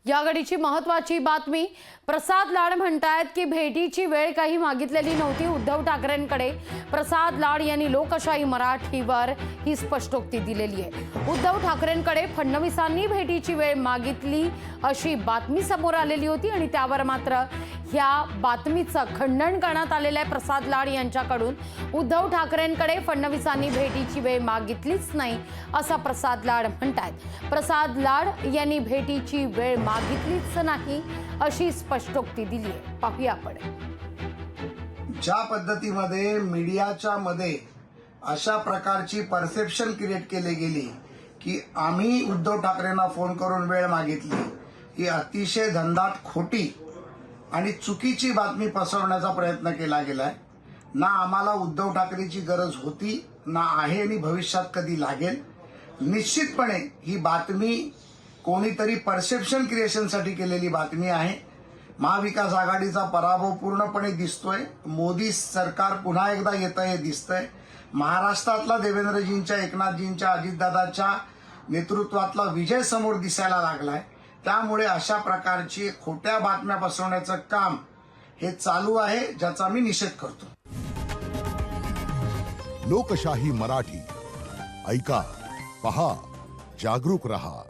या घडीची महत्त्वाची बातमी। प्रसाद लाड म्हणतायत की भेटीची वेळ काही मागितलेली नव्हती उद्धव ठाकरेंकडे। प्रसाद लाड यांनी लोकशाही मराठीवर ही स्पष्टोक्ती दिलेली आहे। उद्धव ठाकरेंकडे फडणवीसांनी भेटीची वेळ मागितली अशी बातमी समोर आलेली होती आणि त्यावर मात्र ह्या बातमीचं खंडन करण्यात आलेलं आहे प्रसाद लाड यांच्याकडून। उद्धव ठाकरेंकडे फडणवीसांनी भेटीची वेळ मागितलीच नाही असं प्रसाद लाड म्हणतायत। प्रसाद लाड यांनी भेटीची वेळ मागितलीच नाही अशी स्पष्टोक्ती दिली आहे। पाहूया आपण। ज्या पद्धतीमध्ये मीडियाच्या मध्ये अशा प्रकारची परसेप्शन क्रिएट केली गेली की आम्ही उद्धव ठाकरेंना फोन करून वेळ मागितली, ही अतिशय धंदाट खोटी आणि चुकीची बातमी पसरवण्याचा प्रयत्न केला गेलाय। ना आम्हाला उद्धव ठाकरेची गरज होती, ना आहे आणि भविष्यात कधी लागेल। निश्चितपणे ही बातमी कोणीतरी परसेप्शन क्रिएशनसाठी केलेली बातमी आहे। महाविकास आघाडीचा पराभव पूर्णपणे दिसतोय। मोदी सरकार पुन्हा एकदा येतंय हे दिसतंय। महाराष्ट्रातला देवेंद्रजींच्या, एकनाथजींच्या, अजितदादाच्या नेतृत्वातला विजय समोर दिसायला लागलाय। त्यामुळे अशा प्रकारची खोट्या बातम्या पसरवण्याचं काम हे चालू आहे, ज्याचा मी निषेध करतो। लोकशाही मराठी ऐका, पहा, जागरूक रहा।